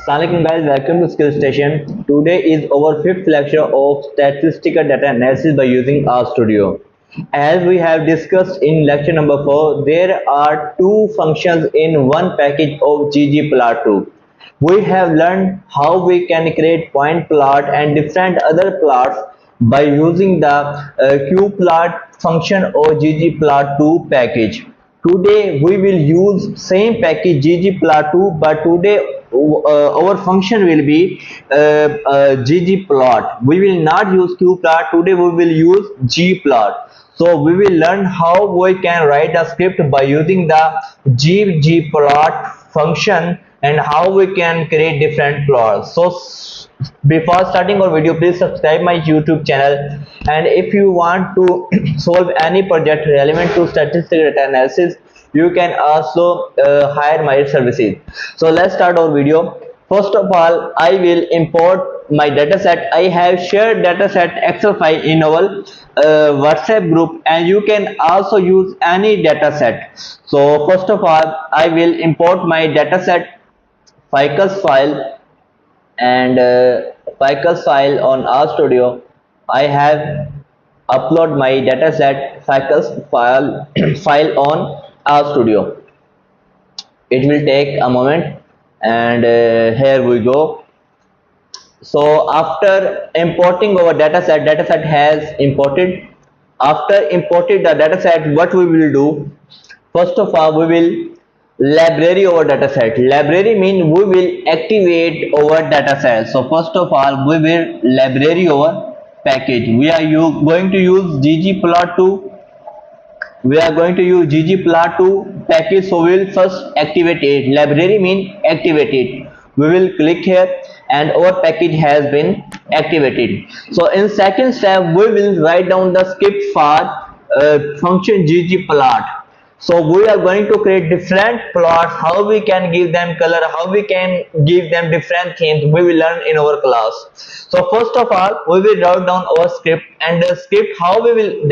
Assalamualaikum guys, welcome to Skill Station. Today is our fifth lecture of statistical data analysis by using RStudio. As we have discussed in lecture number 4, there are two functions in one package of ggplot2. We have learned how we can create point plot and different other plots by using the qplot function or ggplot2 package. Today we will use same package ggplot2, but today our function will be ggplot. We will not use qplot. Today we will use gplot. So we will learn how we can write a script by using the ggplot function and how we can create different plots. So before starting our video, please subscribe my YouTube channel, and if you want to solve any project relevant to statistical data analysis, you can also hire my services. So let's start our video. First of all, I will import my dataset. I have shared dataset Excel file in our WhatsApp group, and you can also use any dataset. So first of all, I will import my dataset ficus file, and ficus file on RStudio. I have upload my dataset ficus file file on RStudio. It will take a moment, and here we go. So after importing our dataset has imported. After imported the dataset, what we will do? First of all, we will library our dataset. Library means we will activate our dataset. So first of all, we will library our package. We are going to use ggplot2. We are going to use ggplot2 package. So we will first activate it. Library means activate it. We will click here, and our package has been activated. So in second step, we will write down the script for function ggplot. So we are going to create different plots, how we can give them color, how we can give them different themes. We will learn in our class. So first of all, we will write down our script, and the script how we will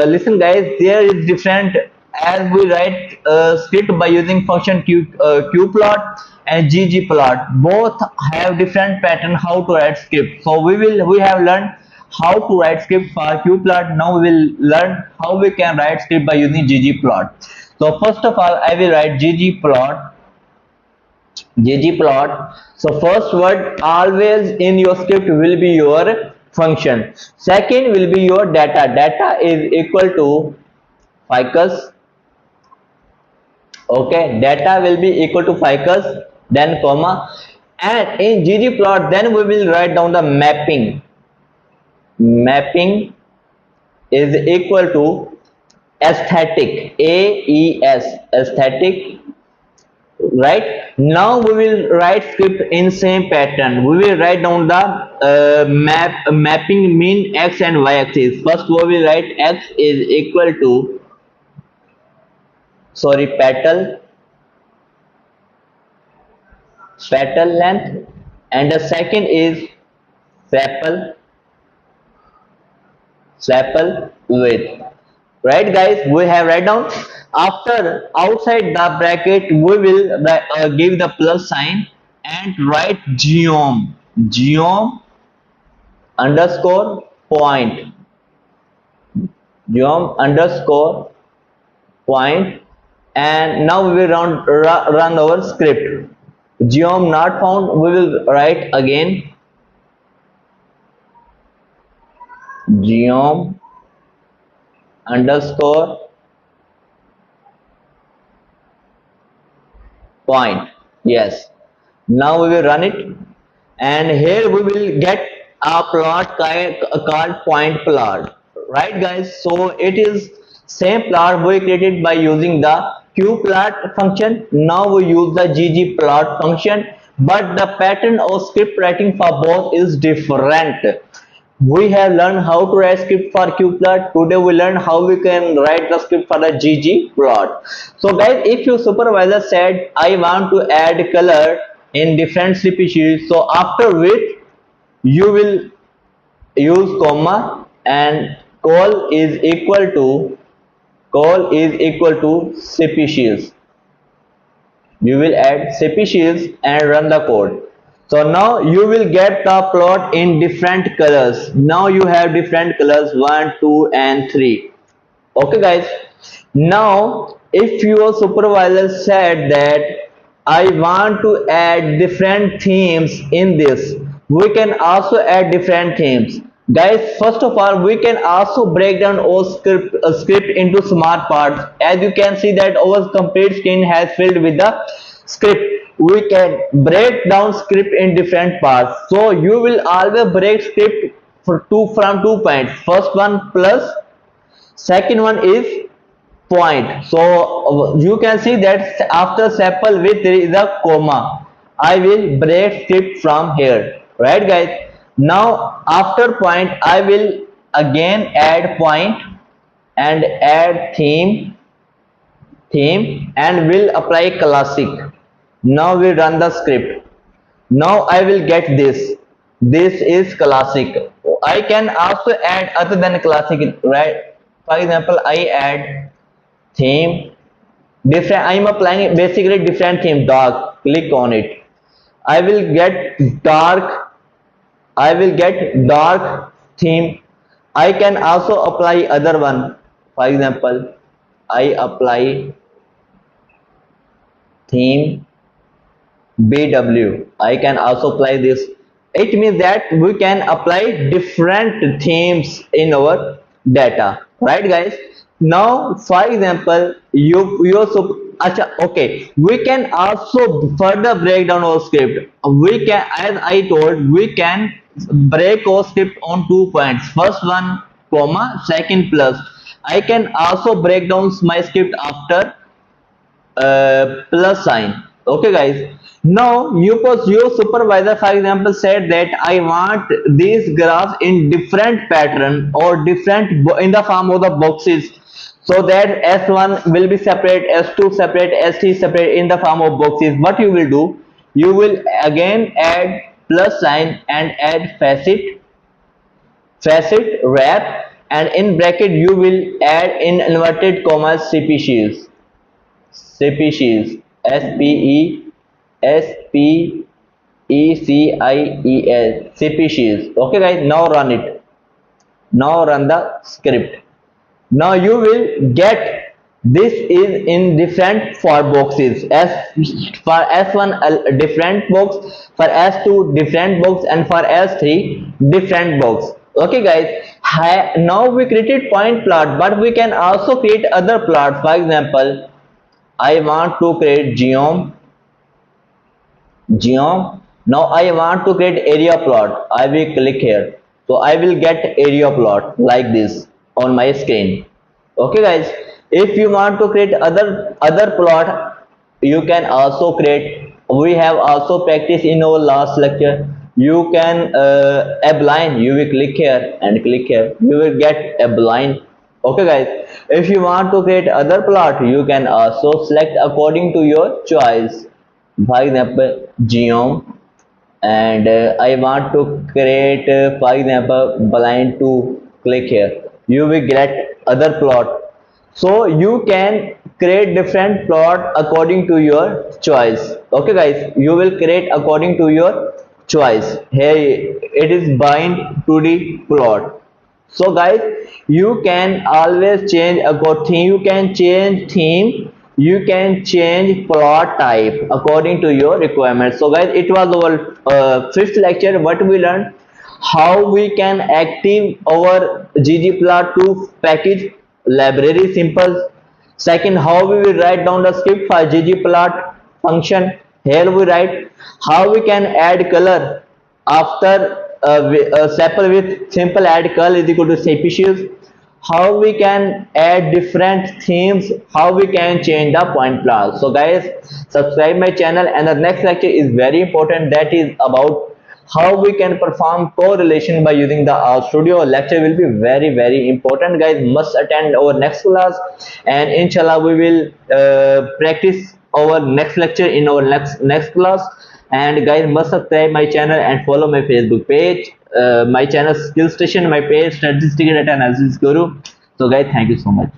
listen guys, there is different. As we write script by using function qplot and ggplot, both have different pattern how to write script. So we have learned how to write script for qplot. Now we will learn how we can write script by using ggplot. So first of all, I will write ggplot. So first word always in your script will be your function. Second will be your data. Data is equal to ficus. Okay, data will be equal to ficus, then comma, and in ggplot then we will write down the mapping. Mapping is equal to aesthetic, AES, aesthetic. Right now we will write script in same pattern. We will write down the mapping mean x and y axis. First we will write x is equal to petal length, and the second is sepal width. Right guys, we have write down. After outside the bracket, we will give the plus sign and write geom underscore point, and now we will run our script. Geom not found, we will write again geom underscore point. Yes, now we will run it, and here we will get a plot called point plot. Right guys, so it is same plot we created by using the qplot function. Now we use the ggplot function, but the pattern of script writing for both is different. We have learned how to write script for qplot. Today we learn how we can write the script for the ggplot. So guys, if your supervisor said I want to add color in different species, so after which you will use comma, and call is equal to species. You will add species and run the code. So now you will get the plot in different colors. Now you have different colors 1, 2 and 3. Okay guys, now if your supervisor said that I want to add different themes in this, we can also add different themes. Guys, first of all, we can also break down our script into smart parts. As you can see that our complete screen has filled with the script. We can break down script in different parts. So you will always break script from 2 points. First one plus, second one is point. So you can see that after sample with there is a comma. I will break script from here, right guys? Now after point I will again add point and add theme and will apply classic. Now we run the script. Now I will get this is classic. I can also add other than classic, right? For example, I add theme different. I am applying basically different theme, dark. Click on it. I will get dark theme. I can also apply other one. For example, I apply theme BW. I can also apply this. It means that we can apply different themes in our data, right guys? Now for example, okay, we can also further break down our script. We can, as I told, we can break our script on 2 points. First one comma, second plus. I can also break down my script after plus sign. Okay guys, now your supervisor for example said that I want these graphs in different pattern or different in the form of the boxes, so that S1 will be separate, S2 separate, S3 separate in the form of boxes. What you will do, you will again add plus sign and add facet wrap, and in bracket you will add in inverted commas species SPECIES species. Okay guys, now run it. Now run the script. Now you will get this is in different for boxes. As for S1 a different box, for S2 different box, and for S3 different box. Okay guys, now we created point plot, but we can also create other plots. For example, I want to create geom. Now I want to create area plot. I will click here. So I will get area plot like this on my screen. Okay guys, if you want to create other plot, you can also create. We have also practiced in our last lecture. You can abline. You will click here and click here. You will get abline. Okay guys, if you want to create other plot, you can also select according to your choice. For example, geom, and I want to create for example blind to. Click here. You will get other plot. So you can create different plot according to your choice. Okay guys, you will create according to your choice. Here it is bind to the plot. So guys, you can always change according. You can change theme, you can change plot type according to your requirements. So guys, it was our fifth lecture. What we learned, how we can active our ggplot2 package library simple. Second, how we will write down the script for ggplot function. Here we write how we can add color after sample with simple add color is equal to species. How we can add different themes, how we can change the point plot. So guys, subscribe my channel, and the next lecture is very important. That is about how we can perform correlation by using the RStudio. Lecture will be very important. Guys, must attend our next class, and inshallah we will practice our next lecture in our next class. And guys, must subscribe my channel and follow my Facebook page, my channel Skill Station, my page Statistical Data Analysis Guru. So guys, thank you so much.